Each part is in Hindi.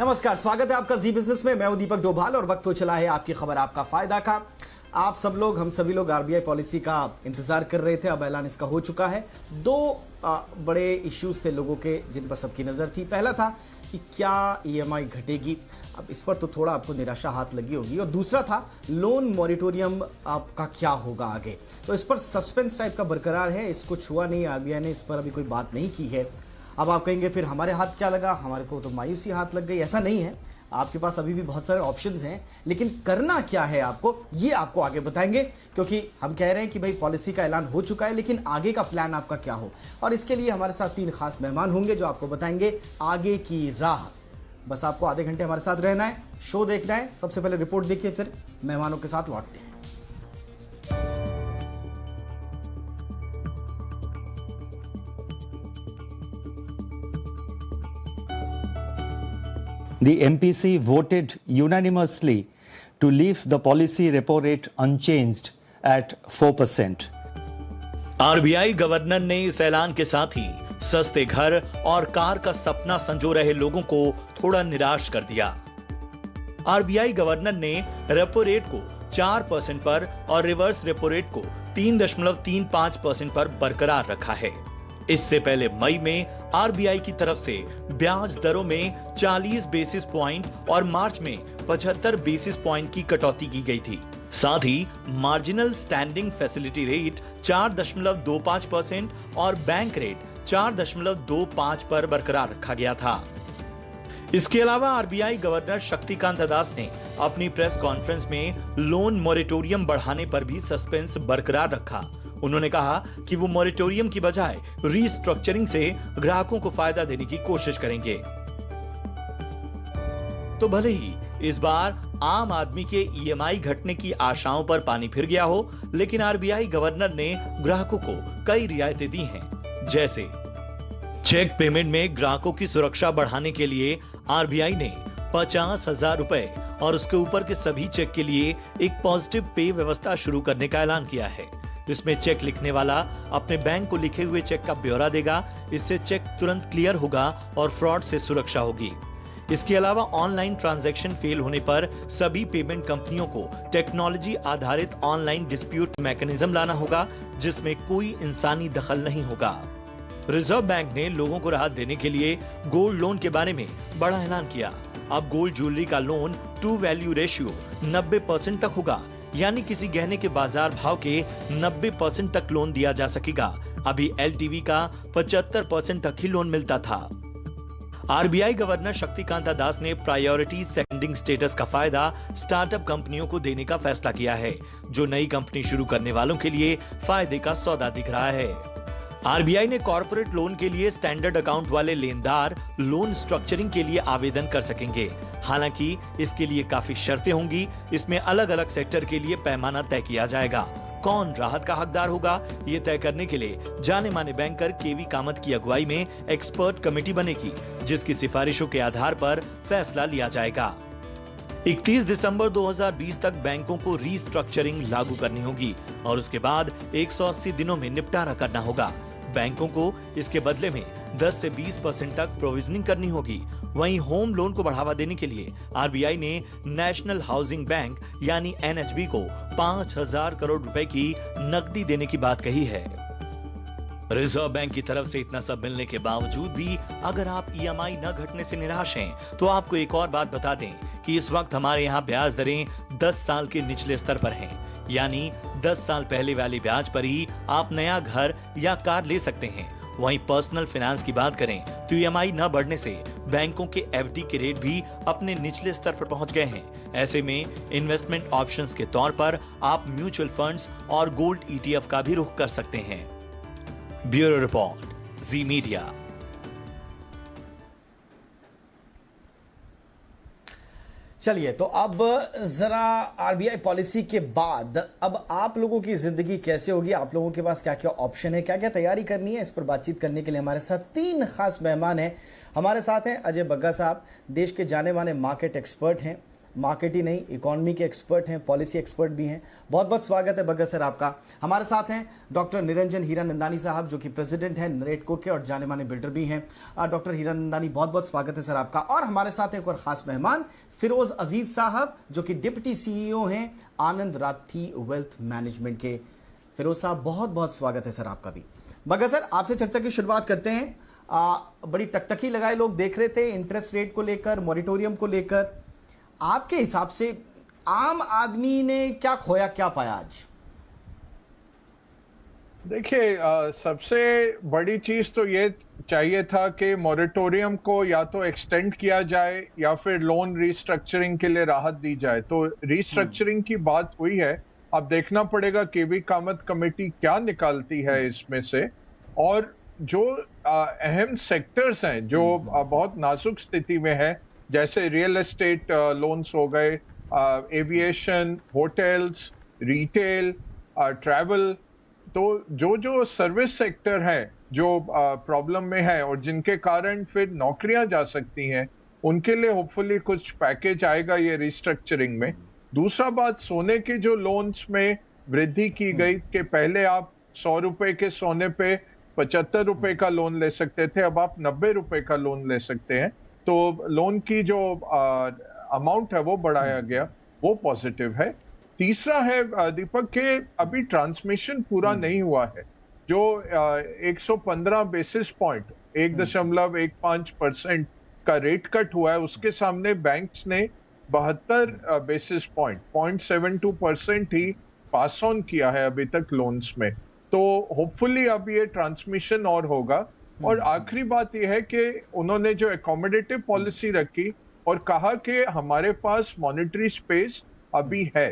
नमस्कार, स्वागत है आपका जी बिजनेस में। मैं हूं दीपक डोभाल और वक्त हो चला है आपकी खबर आपका फायदा का। आप सब लोग, हम सभी लोग आरबीआई पॉलिसी का इंतजार कर रहे थे। अब ऐलान इसका हो चुका है। दो बड़े इश्यूज थे लोगों के जिन पर सबकी नजर थी। पहला था कि क्या ईएमआई घटेगी, अब इस पर तो थोड़ा आपको निराशा हाथ लगी होगी। और दूसरा था लोन मॉरिटोरियम आपका क्या होगा आगे। तो इस पर सस्पेंस टाइप का बरकरार है, इसको छुआ नहीं आरबीआई ने, इस पर अभी कोई बात नहीं की है। अब आप कहेंगे फिर हमारे हाथ क्या लगा, हमारे को तो मायूसी हाथ लग गई। ऐसा नहीं है, आपके पास अभी भी बहुत सारे ऑप्शंस हैं, लेकिन करना क्या है आपको, ये आपको आगे बताएंगे। क्योंकि हम कह रहे हैं कि भाई पॉलिसी का ऐलान हो चुका है, लेकिन आगे का प्लान आपका क्या हो। और इसके लिए हमारे साथ 3 खास मेहमान होंगे जो आपको बताएंगे आगे की राह। बस आपको आधे घंटे हमारे साथ रहना है, शो देखना है। सबसे पहले रिपोर्ट देखिए, फिर मेहमानों के साथ लौटते हैं। The MPC voted unanimously to leave the policy repo rate unchanged at 4%. RBI governor ने इस ऐलान के साथ ही सस्ते घर और कार का सपना संजो रहे लोगों को थोड़ा निराश कर दिया। आरबीआई गवर्नर ने रेपो रेट को 4% पर और रिवर्स रेपो रेट को 3.35% पर बरकरार रखा है। इससे पहले मई में आरबीआई की तरफ से ब्याज दरों में 40 बेसिस पॉइंट और मार्च में 75 बेसिस पॉइंट की कटौती की गई थी। साथ ही मार्जिनल स्टैंडिंग फैसिलिटी रेट 4.25% और बैंक रेट 4.25 पर बरकरार रखा गया था। इसके अलावा आरबीआई गवर्नर शक्तिकांत दास ने अपनी प्रेस कॉन्फ्रेंस में लोन मॉरिटोरियम बढ़ाने पर भी सस्पेंस बरकरार रखा। उन्होंने कहा कि वो मॉरिटोरियम की बजाय रीस्ट्रक्चरिंग से ग्राहकों को फायदा देने की कोशिश करेंगे। तो भले ही इस बार आम आदमी के ईएमआई घटने की आशाओं पर पानी फिर गया हो, लेकिन आरबीआई गवर्नर ने ग्राहकों को कई रियायतें दी हैं। जैसे चेक पेमेंट में ग्राहकों की सुरक्षा बढ़ाने के लिए आरबीआई ने 50,000 रुपए और उसके ऊपर के सभी चेक के लिए एक पॉजिटिव पे व्यवस्था शुरू करने का ऐलान किया है। इसमें चेक लिखने वाला अपने बैंक को लिखे हुए चेक का ब्यौरा देगा। इससे चेक तुरंत क्लियर होगा और फ्रॉड से सुरक्षा होगी। इसके अलावा ऑनलाइन ट्रांजैक्शन फेल होने पर सभी पेमेंट कंपनियों को टेक्नोलॉजी आधारित ऑनलाइन डिस्प्यूट मैकेनिज्म लाना होगा, जिसमें कोई इंसानी दखल नहीं होगा। रिजर्व बैंक ने लोगों को राहत देने के लिए गोल्ड लोन के बारे में बड़ा ऐलान किया। अब गोल्ड ज्वेलरी का लोन टू वैल्यू रेशियो 90% तक होगा, यानी किसी गहने के बाजार भाव के 90% तक लोन दिया जा सकेगा। अभी एलटीवी का 75% तक ही लोन मिलता था। आरबीआई गवर्नर शक्तिकांत दास ने प्रायोरिटी सेकंडिंग स्टेटस का फायदा स्टार्टअप कंपनियों को देने का फैसला किया है, जो नई कंपनी शुरू करने वालों के लिए फायदे का सौदा दिख रहा है। आरबीआई ने कॉर्पोरेट लोन के लिए स्टैंडर्ड अकाउंट वाले लेनदार लोन स्ट्रक्चरिंग के लिए आवेदन कर सकेंगे। हालांकि इसके लिए काफी शर्तें होंगी। इसमें अलग अलग सेक्टर के लिए पैमाना तय किया जाएगा। कौन राहत का हकदार होगा, ये तय करने के लिए जाने माने बैंकर केवी कामत की अगुवाई में एक्सपर्ट कमेटी बनेगी, जिसकी सिफारिशों के आधार पर फैसला लिया जाएगा। 31 दिसंबर 2020 तक बैंकों को रीस्ट्रक्चरिंग लागू करनी होगी और उसके बाद 180 दिनों में निपटारा करना होगा। बैंकों को इसके बदले में 10 से 20% तक प्रोविजनिंग करनी होगी। वहीं होम लोन को बढ़ावा देने के लिए आरबीआई ने नेशनल हाउसिंग बैंक यानी एनएचबी को 5,000 करोड़ रुपए की नकदी देने की बात कही है। रिजर्व बैंक की तरफ से इतना सब मिलने के बावजूद भी अगर आप ईएमआई न घटने से निराश हैं, तो आपको एक और बात बता दें कि इस वक्त हमारे यहाँ ब्याज दरें 10 साल के निचले स्तर पर हैं। यानी 10 साल पहले वाले ब्याज पर ही आप नया घर या कार ले सकते हैं। वहीं पर्सनल फाइनेंस की बात करें तो ईएमआई न बढ़ने से बैंकों के एफडी के रेट भी अपने निचले स्तर पर पहुंच गए हैं। ऐसे में इन्वेस्टमेंट ऑप्शंस के तौर पर आप म्यूचुअल फंड्स और गोल्ड ईटीएफ का भी रुख कर सकते हैं। ब्यूरो रिपोर्ट, जी मीडिया। चलिए, तो अब जरा आरबीआई पॉलिसी के बाद अब आप लोगों की जिंदगी कैसे होगी, आप लोगों के पास क्या क्या ऑप्शन है, क्या क्या तैयारी करनी है, इस पर बातचीत करने के लिए हमारे साथ 3 खास मेहमान हैं। हमारे साथ हैं अजय बग्गा साहब, देश के जाने माने मार्केट एक्सपर्ट हैं। मार्केट ही नहीं, इकोनॉमी के एक्सपर्ट हैं, पॉलिसी एक्सपर्ट भी हैं। बहुत बहुत स्वागत है भगत सर आपका। हमारे साथ हैं डॉक्टर निरंजन हीरानंदानी साहब, जो कि प्रेसिडेंट हैं नरेटको के और जाने माने बिल्डर भी हैं। डॉक्टर हीरानंदानी, बहुत बहुत स्वागत है सर आपका। और हमारे साथ एक और खास मेहमान फिरोज अजीज साहब, जो कि डिप्टी CEO हैं आनंद राठी वेल्थ मैनेजमेंट के। फिरोज साहब, बहुत बहुत स्वागत है सर आपका भी। भगत सर, आपसे चर्चा की शुरुआत करते हैं। बड़ी टकटकी लगाए लोग देख रहे थे इंटरेस्ट रेट को लेकर, मॉरिटोरियम को लेकर। आपके हिसाब से आम आदमी ने क्या खोया, क्या पाया आज? देखिए, सबसे बड़ी चीज तो ये चाहिए था कि मॉरिटोरियम को या तो एक्सटेंड किया जाए या फिर लोन रिस्ट्रक्चरिंग के लिए राहत दी जाए। तो रिस्ट्रक्चरिंग की बात हुई है, अब देखना पड़ेगा केवी कामत कमेटी क्या निकालती है इसमें से। और जो अहम सेक्टर्स हैं जो बहुत नाजुक स्थिति में है, जैसे रियल एस्टेट लोन्स हो गए, एविएशन, होटल्स, रिटेल, ट्रैवल, तो जो सर्विस सेक्टर है जो प्रॉब्लम में है और जिनके कारण फिर नौकरियां जा सकती हैं, उनके लिए होपफुली कुछ पैकेज आएगा ये रिस्ट्रक्चरिंग में। दूसरा बात, सोने के जो लोन्स में वृद्धि की गई कि पहले आप 100 रुपए के सोने पे 75 रुपए का लोन ले सकते थे, अब आप 90 रुपए का लोन ले सकते हैं। तो लोन की जो अमाउंट है वो बढ़ाया गया, वो पॉजिटिव है। तीसरा है दीपक के अभी ट्रांसमिशन पूरा नहीं हुआ है। जो 115 बेसिस पॉइंट 1.15% का रेट कट हुआ है, उसके सामने बैंक्स ने 72 basis point 0.72% he pass on किया है अभी तक लोन्स में। तो होपफुली अब ये ट्रांसमिशन और होगा। और आखिरी बात यह है कि उन्होंने जो एकोमोडेटिव पॉलिसी रखी और कहा कि हमारे पास मॉनेटरी स्पेस अभी है,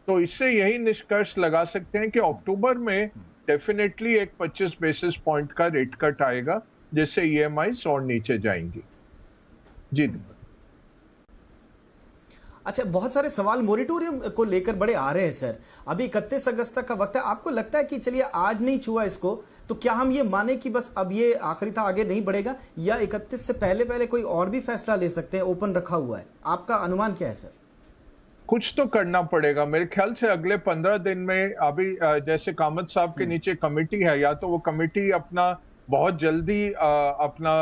तो इससे यही निष्कर्ष लगा सकते हैं कि अक्टूबर में डेफिनेटली एक 25 बेसिस पॉइंट का रेट कट आएगा, जिससे EMIs और नीचे जाएंगी। जी। अच्छा, बहुत सारे सवाल मॉरिटोरियम को लेकर बड़े आ रहे हैं सर। अभी 31 अगस्त तक का वक्त है। आपको लगता है कि चलिए आज नहीं छुआ इसको, तो क्या हम ये माने कि बस अब ये आखिरी था, आगे नहीं बढ़ेगा, या 31 से पहले कोई और भी फैसला ले सकते हैं, ओपन रखा हुआ है? आपका अनुमान क्या है सर? कुछ तो करना पड़ेगा मेरे ख्याल से अगले 15 दिन में। अभी जैसे कामत साहब के नीचे कमेटी है, या तो वो कमेटी अपना बहुत जल्दी अपना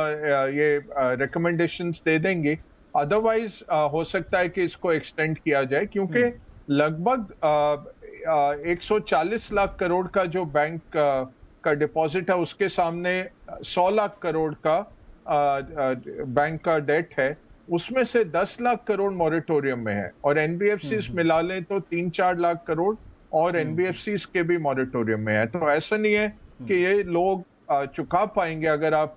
ये रिकमेंडेशंस दे देंगे, अदरवाइज हो सकता है कि इसको एक्सटेंड किया जाए, क्योंकि लगभग 140 लाख करोड़ का जो बैंक का डिपॉजिट है, उसके सामने 100 लाख करोड़ का बैंक का डेट है, उसमें से 10 लाख करोड़ मॉरिटोरियम में है। और NBFCs मिला लें तो 3-4 लाख करोड़ और NBFCs के भी मॉरिटोरियम में है। तो ऐसा नहीं है कि ये लोग चुका पाएंगे अगर आप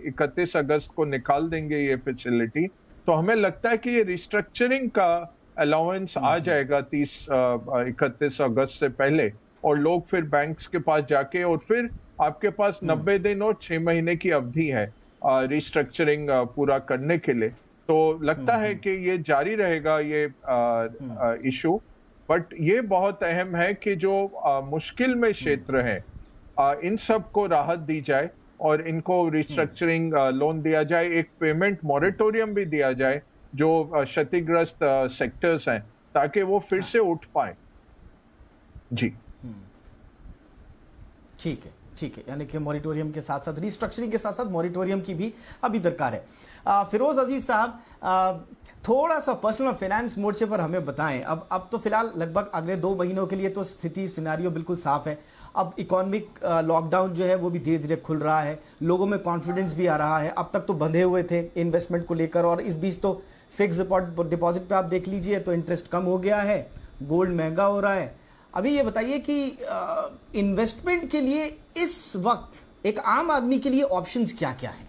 31 अगस्त को निकाल देंगे ये फैसिलिटी। तो हमें लगता है कि ये रिस्ट्रक्चरिंग का अलाउंस आ जाएगा 31 अगस्त से पहले, और लोग फिर बैंक्स के पास जाके, और फिर आपके पास 90 दिन और 6 महीने की अवधि है रिस्ट्रक्चरिंग पूरा करने के लिए। तो लगता है कि ये जारी रहेगा ये इशू। बट ये बहुत अहम है कि जो मुश्किल में क्षेत्र हैं, इन सब को राहत दी जाए और इनको रिस्ट्रक्चरिंग लोन दिया जाए, एक पेमेंट मॉरिटोरियम भी दिया जाए जो क्षतिग्रस्त सेक्टर्स हैं, ताकि वो फिर से उठ पाए। जी ठीक है, ठीक है। यानी कि मॉरिटोरियम के साथ साथ रिस्ट्रक्चरिंग के साथ साथ मॉरिटोरियम की भी अभी दरकार है। फिरोज अजीज साहब, थोड़ा सा पर्सनल फाइनेंस मोर्चे पर हमें बताएं। अब तो फिलहाल लगभग अगले 2 महीनों के लिए तो स्थिति सिनारियो बिल्कुल साफ है। अब इकोनॉमिक लॉकडाउन जो है वो भी धीरे धीरे खुल रहा है, लोगों में कॉन्फिडेंस भी आ रहा है। अब तक तो बंधे हुए थे इन्वेस्टमेंट को लेकर, और इस बीच तो फिक्स डिपॉजिट पे आप देख लीजिए तो इंटरेस्ट कम हो गया है, गोल्ड महंगा हो रहा है। अभी ये बताइए कि इन्वेस्टमेंट के लिए इस वक्त एक आम आदमी के लिए ऑप्शंस क्या क्या हैं?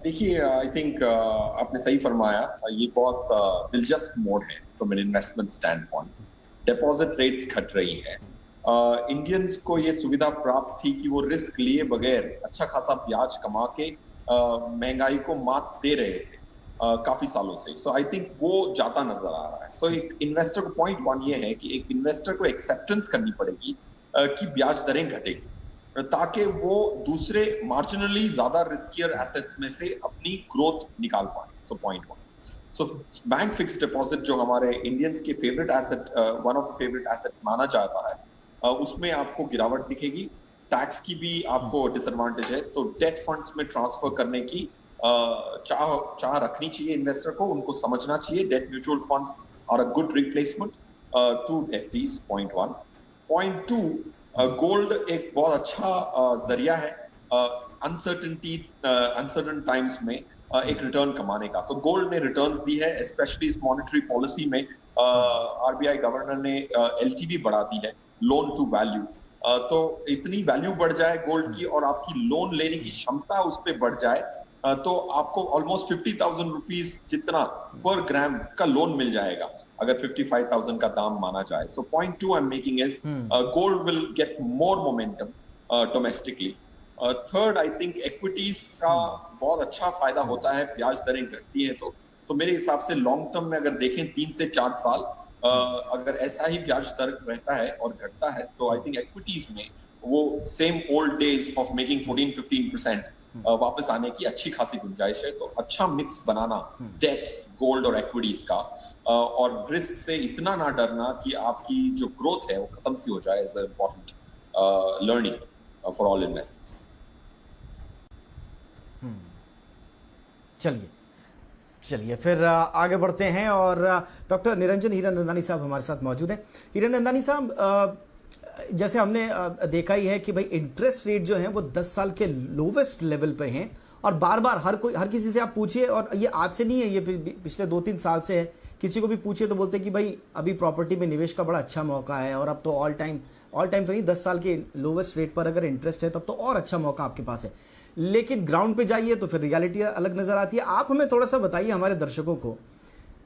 देखिए, आई थिंक आपने सही फरमाया, ये बहुत दिलचस्प मोड है from an investment stand point. Deposit rates घट रही है। इंडियंस को ये सुविधा प्राप्त थी कि वो रिस्क लिए बगैर अच्छा खासा ब्याज कमा के महंगाई को मात दे रहे थे काफी सालों से। सो आई थिंक वो जाता नजर आ रहा है। सो एक इन्वेस्टर को पॉइंट 1 ये है कि एक इन्वेस्टर को एक्सेप्टेंस करनी पड़ेगी कि ब्याज दरें घटेगी, ताकि वो दूसरे मार्जिनली ज्यादा रिस्कियर एसेट्स में से अपनी ग्रोथ निकाल पाए। So point 1। So bank fixed deposit जो हमारे इंडियंस के favourite asset, one of the favourite asset माना जाता है, उसमें आपको गिरावट दिखेगी। टैक्स की भी आपको डिसएडवांटेज है, तो डेट फंड्स में ट्रांसफर करने की चाह रखनी चाहिए इन्वेस्टर को, उनको समझना चाहिए debt mutual funds are a good replacement to FDs, point 1। Point 2, gold एक बहुत अच्छा जरिया है अनसर्टन टाइम्स में एक रिटर्न कमाने का। तो गोल्ड ने रिटर्न्स दी है, स्पेशली इस मॉनेटरी पॉलिसी में आरबीआई गवर्नर ने एलटीवी बढ़ा दी है, लोन टू वैल्यू। तो इतनी वैल्यू बढ़ जाए गोल्ड की और आपकी लोन लेने की क्षमता उस पर बढ़ जाए, तो आपको ऑलमोस्ट 50,000 रुपीज जितना पर ग्राम का लोन मिल जाएगा अगर 55,000 का दाम माना जाए। So point 2 I am making is gold will get more momentum domestically. Third, I think equities का बहुत अच्छा फायदा होता है, ब्याज दरें घटती हैं तो मेरे हिसाब से लॉन्ग टर्म में अगर देखें 3 से 4 साल अगर ऐसा ही ब्याज दर रहता है और घटता है, तो आई थिंक एक्विटीज में वो same old days of making 14-15% वापस आने की अच्छी खासी गुंजाइश है। तो अच्छा मिक्स बनाना डेट, गोल्ड और एक्विटीज का, और रिस्क से इतना ना डरना कि आपकी जो ग्रोथ है वो खत्म सी हो जाए, is important learning for all investors. चलिए फिर आगे बढ़ते हैं और डॉक्टर निरंजन हीरानंदानी साहब हमारे साथ मौजूद हैं। हीरानंदानी साहब, जैसे हमने देखा ही है कि भाई इंटरेस्ट रेट जो है वो 10 साल के लोवेस्ट लेवल पे हैं और बार बार हर किसी से आप पूछिए, और ये आज से नहीं है, ये पिछले 2-3 साल से है, किसी को भी पूछिए तो बोलते हैं कि भाई अभी प्रॉपर्टी में निवेश का बड़ा अच्छा मौका है, और अब तो ऑल टाइम तो नहीं, 10 साल के लोवेस्ट रेट पर अगर इंटरेस्ट है तब तो और अच्छा मौका आपके पास है। लेकिन ग्राउंड पे जाइए तो फिर रियलिटी अलग नजर आती है। आप हमें थोड़ा सा बताइए, हमारे दर्शकों को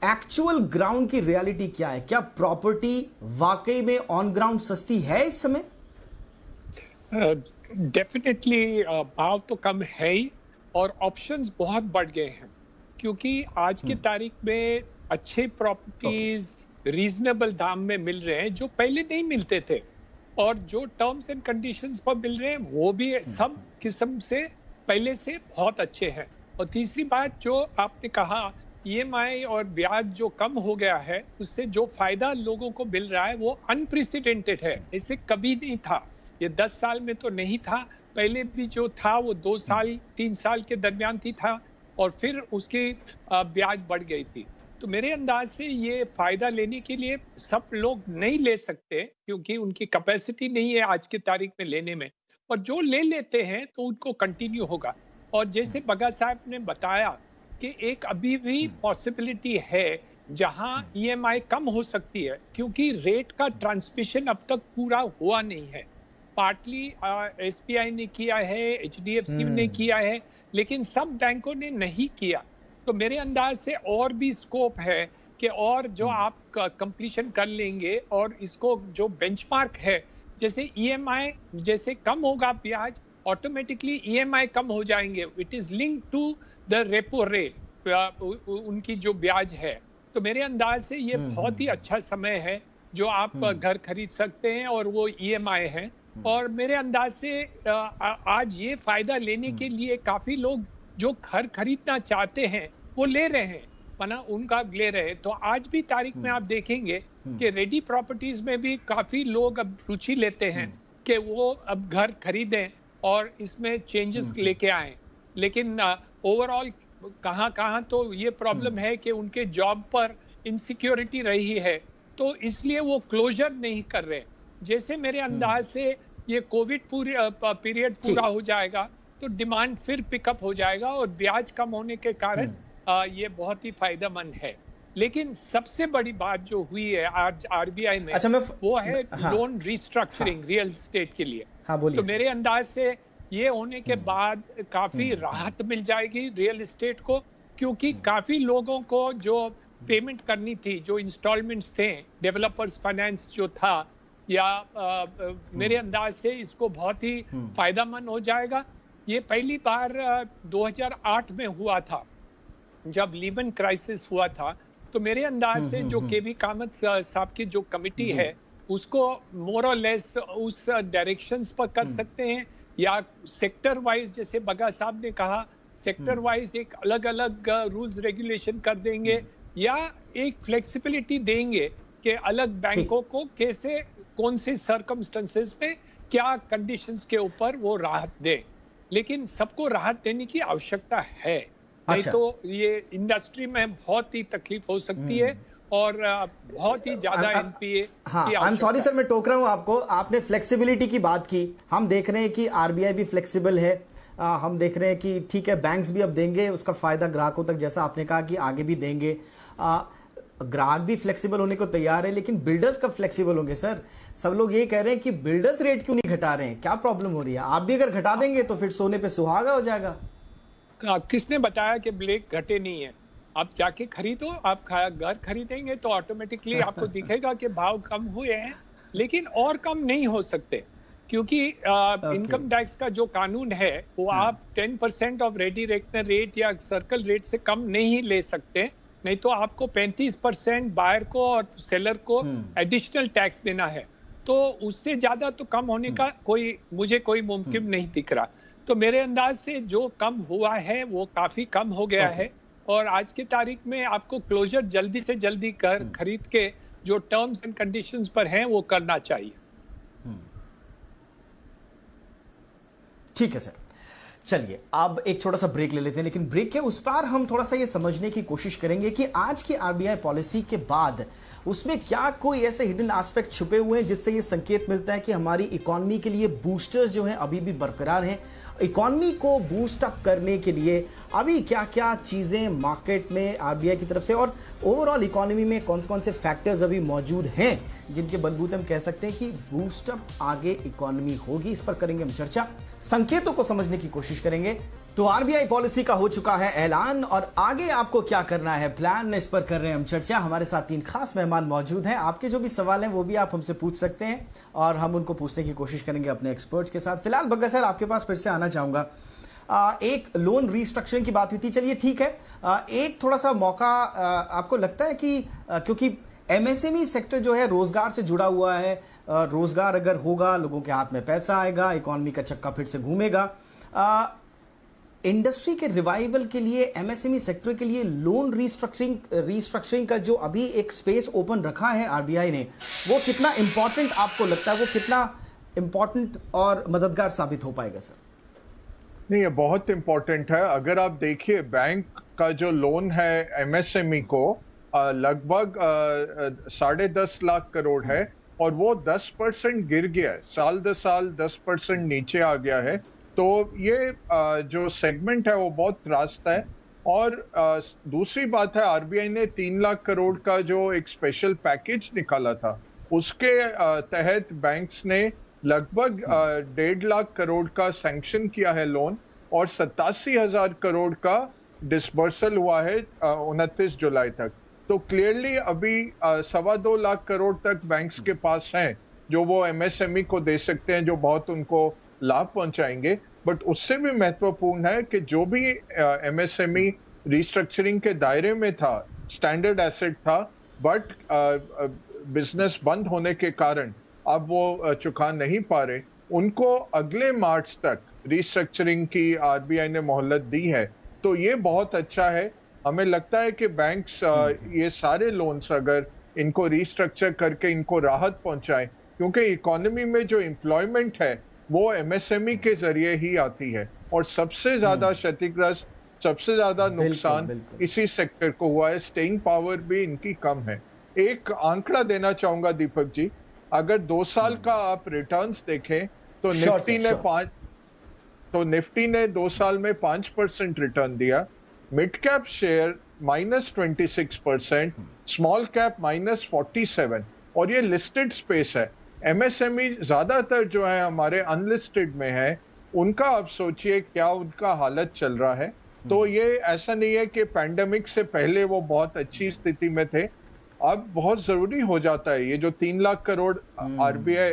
एक्चुअल ग्राउंड की रियलिटी क्या है? क्या प्रॉपर्टी वाकई में ऑन ग्राउंड सस्ती है इस समय? डेफिनेटली भाव तो कम है ही, और ऑप्शंस बहुत बढ़ गए हैं, क्योंकि आज की तारीख में अच्छे प्रॉपर्टीज रीजनेबल दाम में मिल रहे हैं जो पहले नहीं मिलते थे, और जो टर्म्स एंड कंडीशंस पर मिल रहे हैं वो भी सब किस्म से पहले से बहुत अच्छे हैं। और तीसरी बात जो आपने कहा, ईएमआई और ब्याज जो कम हो गया है, उससे जो फायदा लोगों को मिल रहा है वो अनप्रेसिडेंटेड है, इसे कभी नहीं था। ये 10 साल में तो नहीं था, पहले भी जो था वो 2 साल 3 साल के दरमियान थी था, और फिर उसकी ब्याज बढ़ गई थी। तो मेरे अंदाज से ये फायदा लेने के लिए सब लोग नहीं ले सकते, क्योंकि उनकी कैपेसिटी नहीं है आज की तारीख में लेने में, और जो ले लेते हैं तो उनको कंटिन्यू होगा। और जैसे बगा साहब ने बताया कि एक अभी भी पॉसिबिलिटी है जहां ईएमआई कम हो सकती है, क्योंकि रेट का ट्रांसमिशन अब तक पूरा हुआ नहीं है। पार्टली एसबीआई ने किया है, एचडीएफसी ने किया है, लेकिन सब बैंकों ने नहीं किया। तो मेरे अंदाज से और भी स्कोप है कि और जो आप कंप्लीशन कर लेंगे, और इसको जो बेंचमार्क है, जैसे ईएमआई जैसे कम होगा ब्याज, ऑटोमेटिकली ईएमआई कम हो जाएंगे। It is link to the repo rate, उनकी जो ब्याज है। तो मेरे अंदाज से ये बहुत ही अच्छा समय है जो आप घर खरीद सकते हैं, और वो ईएमआई है। और मेरे अंदाज से आज ये फायदा लेने के लिए काफी लोग जो घर खरीदना चाहते हैं वो ले रहे हैं, वरना उनका ले रहे। तो आज भी तारीख में आप देखेंगे कि रेडी प्रॉपर्टीज में भी काफी लोग अब रुचि लेते हैं कि वो अब घर खरीदें और इसमें चेंजेस लेके आए। लेकिन ओवरऑल कहाँ तो ये प्रॉब्लम है कि उनके जॉब पर इनसिक्योरिटी रही है, तो इसलिए वो क्लोजर नहीं कर रहे। जैसे मेरे अंदाज से ये कोविड पीरियड पूरा हो जाएगा तो डिमांड फिर पिकअप हो जाएगा, और ब्याज कम होने के कारण ये बहुत ही फायदेमंद है। लेकिन सबसे बड़ी बात जो हुई है आज आरबीआई में, वो है लोन रिस्ट्रक्चरिंग रियल एस्टेट के लिए। तो मेरे अंदाज से ये होने के बाद काफी राहत मिल जाएगी रियल एस्टेट को, क्योंकि काफी लोगों को जो पेमेंट करनी थी, जो इंस्टॉलमेंट्स थे, डेवलपर्स फाइनेंस जो था, या मेरे अंदाज से इसको बहुत ही फायदेमंद हो जाएगा। ये पहली बार 2008 में हुआ था जब लीमन क्राइसिस हुआ था। तो मेरे अंदाज से जो केवी कामत साहब की जो कमिटी है उसको मोर और लेस उस डायरेक्शंस पर कर सकते हैं, या सेक्टर वाइज, जैसे बगा साहब ने कहा, सेक्टर वाइज एक अलग अलग रूल्स रेगुलेशन कर देंगे या एक फ्लेक्सिबिलिटी देंगे कि अलग बैंकों को कैसे, कौन से सर्कमस्टेंसेस में क्या कंडीशंस के ऊपर वो राहत दे। लेकिन सबको राहत देने की आवश्यकता है, नहीं अच्छा। तो ये इंडस्ट्री में बहुत ही तकलीफ हो सकती है और बहुत ही ज्यादा एनपीए हाँ, आई एम सॉरी सर, मैं टोक रहा हूं आपको। आपने फ्लेक्सिबिलिटी की बात की, हम देख रहे हैं कि आरबीआई भी फ्लेक्सिबल है। हम देख रहे हैं कि ठीक है, बैंक्स भी अब देंगे उसका फायदा ग्राहकों तक, जैसा आपने कहा कि आगे भी देंगे। ग्राहक भी फ्लेक्सिबल होने को तैयार है, लेकिन बिल्डर्स कब फ्लेक्सिबल होंगे सर? सब लोग ये कह रहे हैं कि बिल्डर्स रेट क्यों नहीं घटा रहे हैं, क्या प्रॉब्लम हो रही है? आप भी अगर घटा देंगे तो फिर सोने पे सुहागा हो जाएगा। किसने बताया कि ब्लेक घटे नहीं है? आप जाके खरीदो, आप घर खरीदेंगे तो ऑटोमेटिकली आपको दिखेगा कि भाव कम हुए हैं, लेकिन और कम नहीं हो सकते, क्योंकि इनकम टैक्स का जो कानून है वो आप 10% ऑफ रेडी रेकनर रेट या सर्कल रेट से कम नहीं ले सकते, नहीं तो आपको 35% बायर को और सेलर को एडिशनल टैक्स देना है। तो उससे ज्यादा तो कम होने का मुझे कोई मुमकिन नहीं दिख रहा। तो मेरे अंदाज से जो कम हुआ है वो काफी कम हो गया है, और आज की तारीख में आपको क्लोजर जल्दी से जल्दी खरीद के जो टर्म्स एंड कंडीशंस पर हैं वो करना चाहिए। ठीक है सर, चलिए अब एक छोटा सा ब्रेक ले लेते हैं, लेकिन ब्रेक के उस पार हम थोड़ा सा ये समझने की कोशिश करेंगे कि आज की आरबीआई पॉलिसी के बाद उसमें क्या कोई ऐसे हिडन एस्पेक्ट छुपे हुए हैं जिससे ये संकेत मिलता है कि हमारी इकोनॉमी के लिए बूस्टर्स जो हैं अभी भी बरकरार हैं। इकोनॉमी को बूस्ट अप करने के लिए अभी क्या क्या चीजें मार्केट में आरबीआई की तरफ से और ओवरऑल इकोनॉमी में कौन से फैक्टर्स अभी मौजूद हैं जिनके बलबूते हम कह सकते हैं कि बूस्ट अप आगे इकोनॉमी होगी। इस पर करेंगे हम चर्चा, संकेतों को समझने की कोशिश करेंगे। तो आरबीआई पॉलिसी का हो चुका है ऐलान, और आगे आपको क्या करना है प्लान, इस पर कर रहे हैं हम चर्चा। हमारे साथ 3 खास मेहमान मौजूद हैं। आपके जो भी सवाल हैं वो भी आप हमसे पूछ सकते हैं और हम उनको पूछने की कोशिश करेंगे अपने एक्सपर्ट्स के साथ। फिलहाल बग्गा सर, आपके पास फिर से आना चाहूंगा। एक लोन रीस्ट्रक्चरिंग की बात हुई थी, चलिए ठीक है, एक थोड़ा सा मौका आपको लगता है कि क्योंकि एमएसएमई सेक्टर जो है रोजगार से जुड़ा हुआ है, रोजगार अगर होगा, लोगों के हाथ में पैसा आएगा, इकोनॉमी का चक्का फिर से घूमेगा। इंडस्ट्री के रिवाइवल के लिए, एमएसएमई सेक्टर के लिए लोन रीस्ट्रक्चरिंग का जो अभी एक स्पेस ओपन रखा है आरबीआई ने, वो कितना इंपॉर्टेंट आपको लगता है, वो कितना इंपॉर्टेंट और मददगार साबित हो पाएगा सर? नहीं, ये बहुत इंपॉर्टेंट है। अगर आप देखिए बैंक का जो लोन है एमएसएमई को लगभग 10.5 लाख करोड़ है, और वो 10% गिर गया है, साल दर साल 10% नीचे आ गया है। तो ये जो सेगमेंट है वो बहुत त्रास्त है। और दूसरी बात है, आरबीआई ने 3 लाख करोड़ का जो एक स्पेशल पैकेज निकाला था, उसके तहत बैंक्स ने लगभग 1.5 लाख करोड़ का सैंक्शन किया है लोन, और 87,000 करोड़ का डिसबर्सल हुआ है 29 जुलाई तक। तो क्लियरली अभी 2.25 लाख करोड़ तक बैंक्स के पास हैं जो वो एमएसएमई को दे सकते हैं, जो बहुत उनको लाभ पहुंचाएंगे। बट उससे भी महत्वपूर्ण है कि जो भी एमएसएमई रीस्ट्रक्चरिंग के दायरे में था, स्टैंडर्ड एसेट था, बट बिजनेस बंद होने के कारण अब वो चुका नहीं पा रहे, उनको अगले मार्च तक रीस्ट्रक्चरिंग की आरबीआई ने मोहलत दी है। तो ये बहुत अच्छा है। हमें लगता है कि बैंक्स ये सारे लोन्स अगर इनको रीस्ट्रक्चर करके इनको राहत पहुंचाएं, क्योंकि इकोनॉमी में जो एम्प्लॉयमेंट है वो एमएसएमई के जरिए ही आती है, और सबसे ज्यादा क्षतिग्रस्त, सबसे ज्यादा नुकसान इसी सेक्टर को हुआ है। स्टेइंग पावर भी इनकी कम है। एक आंकड़ा देना चाहूंगा दीपक जी, अगर 2 साल का आप रिटर्न्स देखें तो निफ्टी ने 2 साल में 5% रिटर्न दिया, mid cap share -26%, small cap -47%, और ये लिस्टेड स्पेस है। एमएसएमई ज्यादातर जो है हमारे अनलिस्टेड में है, उनका आप सोचिए क्या उनका हालत चल रहा है। तो ये ऐसा नहीं है कि पैंडेमिक से पहले वो बहुत अच्छी स्थिति में थे, अब बहुत जरूरी हो जाता है ये जो 3 लाख करोड़ आरबीआई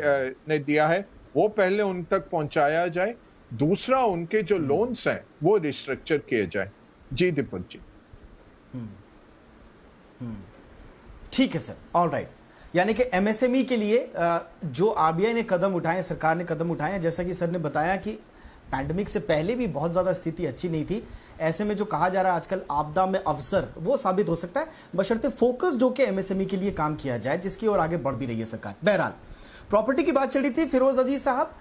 ने दिया है वो पहले उन तक पहुंचाया जाए, दूसरा उनके जो लोन्स हैं वो रिस्ट्रक्चर किए जाए। जी दीपक जी। ठीक है सर, ऑल राइट। यानी कि एमएसएमई के लिए जो आरबीआई ने कदम उठाए, सरकार ने कदम उठाए, जैसा कि सर ने बताया कि पैंडेमिक से पहले भी बहुत ज्यादा स्थिति अच्छी नहीं थी, ऐसे में जो कहा जा रहा है आजकल आपदा में अवसर, वो साबित हो सकता है, बशर्ते फोकस्ड होकर एमएसएमई के लिए काम किया जाए, जिसकी ओर आगे बढ़ भी रही है सरकार। बहरहाल प्रॉपर्टी की बात चली थी, फिरोज अजीज साहब,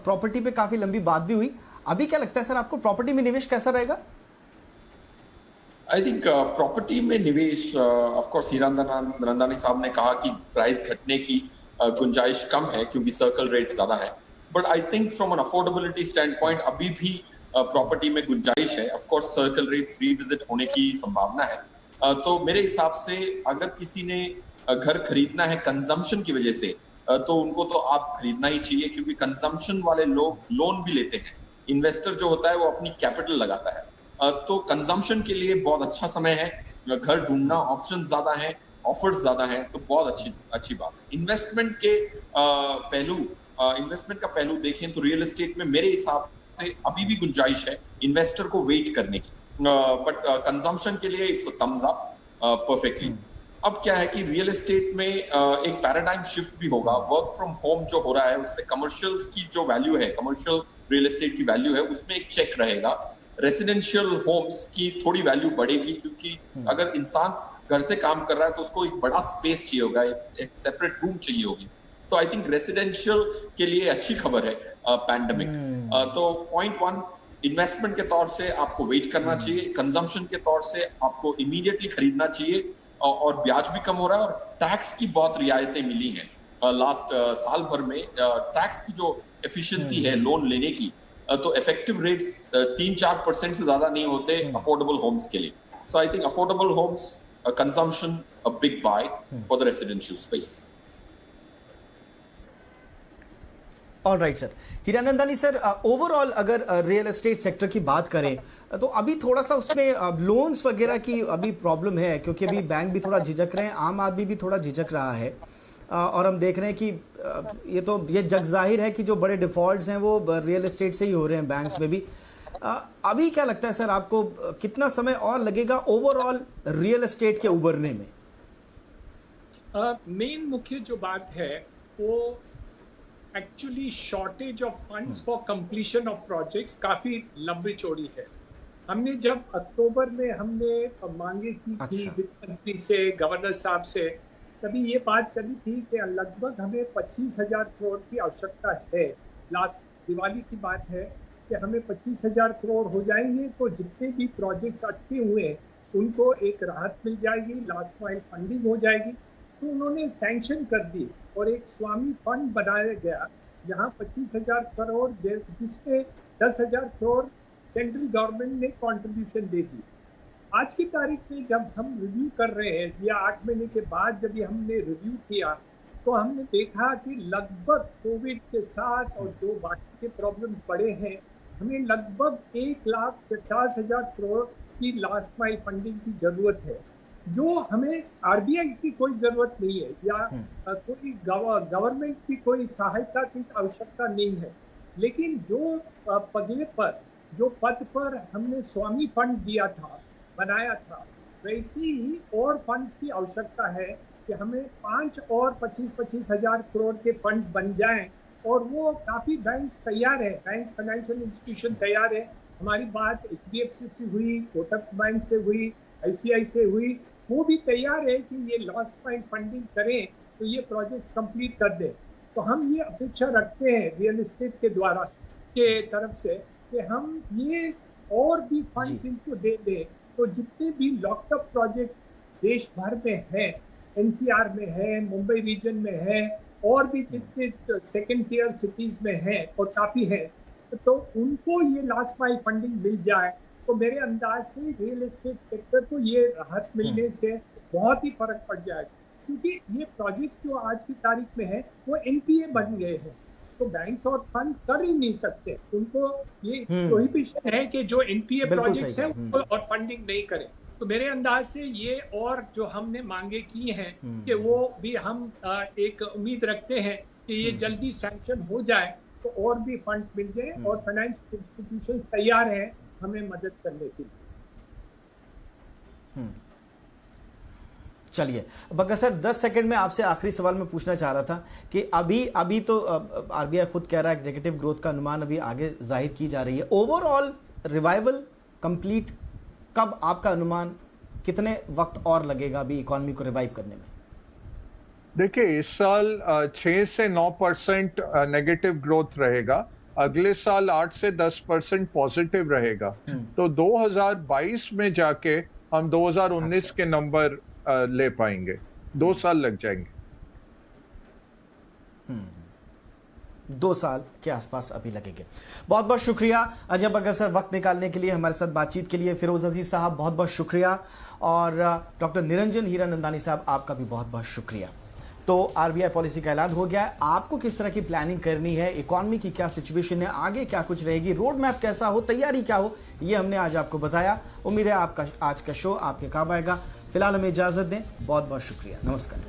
प्रॉपर्टी पे काफी लंबी बात भी हुई। अभी क्या लगता है सर आपको, प्रॉपर्टी में निवेश कैसा रहेगा? आई थिंक प्रॉपर्टी में निवेश, ऑफ कोर्स हीरानंदानी साहब ने कहा कि प्राइस घटने की गुंजाइश कम है क्योंकि सर्कल रेट ज्यादा है, but I think from an affordability stand point अभी भी प्रॉपर्टी में गुंजाइश है। Of course circle rates revisit होने की संभावना है। तो मेरे हिसाब से अगर किसी ने घर खरीदना है कंजम्पशन की वजह से, तो उनको तो आप खरीदना ही चाहिए, क्योंकि कंजम्पशन वाले लोग लोन भी लेते हैं। इन्वेस्टर जो होता है वो अपनी कैपिटल लगाता है, तो कंजम्पशन के लिए बहुत अच्छा समय है। घर ढूंढना, ऑप्शन ज्यादा है, ऑफर्स ज्यादा है, तो बहुत अच्छी बात है। इन्वेस्टमेंट का पहलू देखें तो रियल एस्टेट में मेरे हिसाब से अभी भी गुंजाइश है इन्वेस्टर को वेट करने की, बट कंजम्पशन के लिए it's a thumbs up perfectly. अब क्या है कि रियल एस्टेट में एक पैराडाइम शिफ्ट भी होगा। वर्क फ्रॉम होम जो हो रहा है उससे कमर्शियल्स की जो वैल्यू है, कमर्शियल रियल एस्टेट की वैल्यू है, उसमें एक चेक रहेगा। रेसिडेंशियल होम्स की थोड़ी वैल्यू बढ़ेगी, क्योंकि अगर इंसान घर से काम कर रहा है तो उसको एक बड़ा स्पेस चाहिए होगा, एक सेपरेट रूम चाहिए होगी। तो आई थिंक रेसिडेंशियल के लिए अच्छी खबर है पैंडेमिक। तो पॉइंट 1, इन्वेस्टमेंट के तौर से आपको वेट करना चाहिए, कंजम्पशन के तौर से आपको इमीडिएटली खरीदना चाहिए, और ब्याज भी कम हो रहा है, और टैक्स की बहुत रियायतें मिली हैं लास्ट साल भर में। टैक्स की जो एफिशिएंसी है लोन लेने की, तो इफेक्टिव रेट्स 3-4% से ज्यादा नहीं होते अफोर्डेबल होम्स के लिए। So I think affordable homes, consumption, a big buy for the residential space. All right sir. Hiranandani sir, overall अगर रियल एस्टेट सेक्टर की बात करें तो अभी थोड़ा सा उसमें लोन्स वगैरह की अभी प्रॉब्लम है, क्योंकि अभी बैंक भी थोड़ा झिझक रहे हैं, आम आदमी भी थोड़ा झिझक रहा है, और हम देख रहे हैं कि ये जग जाहिर है कि जो बड़े डिफॉल्ट्स हैं वो रियल एस्टेट से ही हो रहे हैं, बैंक्स में भी। अभी क्या लगता है सर आपको, कितना समय और लगेगा ओवरऑल रियल एस्टेट के उभरने में? मेन मुख्य जो बात है वो actually shortage of funds for completion of projects काफी लंबी चौड़ी है। हमने जब अक्टूबर में हमने मांगे की थी वित्त मंत्री से, गवर्नर साहब से, तभी ये बात चली थी कि लगभग हमें 25,000 करोड़ की आवश्यकता है। लास्ट दिवाली की बात है कि हमें 25,000 करोड़ हो जाएंगे तो जितने भी प्रोजेक्ट्स अटके हुए हैं उनको एक राहत मिल जाएगी, लास्ट माइल फंडिंग हो जाएगी। तो उन्होंने सैंक्शन कर दी और एक स्वामी फंड बनाया गया जहां 25,000 करोड़, जिसमें 10,000 करोड़ सेंट्रल गवर्नमेंट ने कंट्रीब्यूशन दे दी। आज की तारीख में जब हम रिव्यू कर रहे हैं, या 8 महीने के बाद जब हमने रिव्यू किया, तो हमने देखा कि लगभग कोविड के साथ और जो बाकी के प्रॉब्लम्स बढ़े हैं, हमें लगभग 1,50,000 करोड़ की लास्ट माइल फंडिंग की जरूरत है, जो हमें आरबीआई की कोई जरूरत नहीं है, या कोई गवर्नमेंट की कोई सहायता की आवश्यकता नहीं है। लेकिन जो पद पर हमने स्वामी फंड दिया था, बनाया था, वैसे ही और फंड्स की आवश्यकता है कि हमें 5 और 25,000 करोड़ के फंड्स बन जाएं, और वो काफी बैंक्स तैयार है, बैंक्स फाइनेंशियल इंस्टीट्यूशन तैयार है। हमारी बात HDFC से हुई, कोटक बैंक से हुई, ICICI से हुई, वो भी तैयार है कि ये लास्ट माइल फंडिंग करें तो ये प्रोजेक्ट कंप्लीट कर दें। तो हम ये अपेक्षा रखते हैं रियल एस्टेट के द्वारा के तरफ से कि हम ये और भी फंड्स इनको दे दें, तो जितने भी लॉकअप प्रोजेक्ट देश भर में हैं, NCR में है, मुंबई रीजन में है, और भी जितने सेकेंड टियर सिटीज में हैं और काफी है, तो उनको ये लास्ट माइल फंडिंग मिल जाए तो मेरे अंदाज से रियल एस्टेट सेक्टर को ये राहत मिलने से बहुत ही फर्क पड़ जाएगा। क्योंकि ये प्रोजेक्ट जो आज की तारीख में है वो NPA बन गए हैं, तो बैंक्स और फंड कर ही नहीं सकते, उनको ये प्रोहिबिशन है कि जो NPA प्रोजेक्ट्स हैं उनको और फंडिंग नहीं करें। तो मेरे अंदाज से ये, और जो हमने मांगे की हैं कि वो भी हम एक उम्मीद रखते हैं कि ये जल्दी सैंक्शन हो जाए तो और भी फंड्स मिल जाए, और फाइनेंशियल इंस्टीट्यूशंस तैयार हैं हमें मदद करने के लिए। चलिए बग्गा सर, 10 सेकंड में आपसे आखिरी सवाल मैं पूछना चाह रहा था कि अभी तो आरबीआई खुद कह रहा है नेगेटिव ग्रोथ का अनुमान अभी आगे जाहिर की जा रही है, ओवरऑल रिवाइवल कंप्लीट कब, आपका अनुमान कितने वक्त और लगेगा अभी इकोनॉमी को रिवाइव करने में? देखिए, इस साल 6 से 9% नेगेटिव ग्रोथ रहेगा, अगले साल 8 से 10% पॉजिटिव रहेगा। तो 2022 में जाके हम 2019 के नंबर ले पाएंगे। 2 साल लग जाएंगे। 2 साल के आसपास अभी लगेंगे। बहुत बहुत शुक्रिया अजय बगर सर, वक्त निकालने के लिए, हमारे साथ बातचीत के लिए। फिरोज अजीज साहब बहुत बहुत शुक्रिया, और डॉक्टर निरंजन हीरानंदानी साहब आपका भी बहुत बहुत शुक्रिया। तो आरबीआई पॉलिसी का ऐलान हो गया है। आपको किस तरह की प्लानिंग करनी है, इकोनॉमी की क्या सिचुएशन है, आगे क्या कुछ रहेगी, रोड मैप कैसा हो, तैयारी क्या हो, ये हमने आज आपको बताया। उम्मीद है आपका आज का शो आपके काम आएगा। फिलहाल हमें इजाजत दें, बहुत बहुत शुक्रिया, नमस्कार।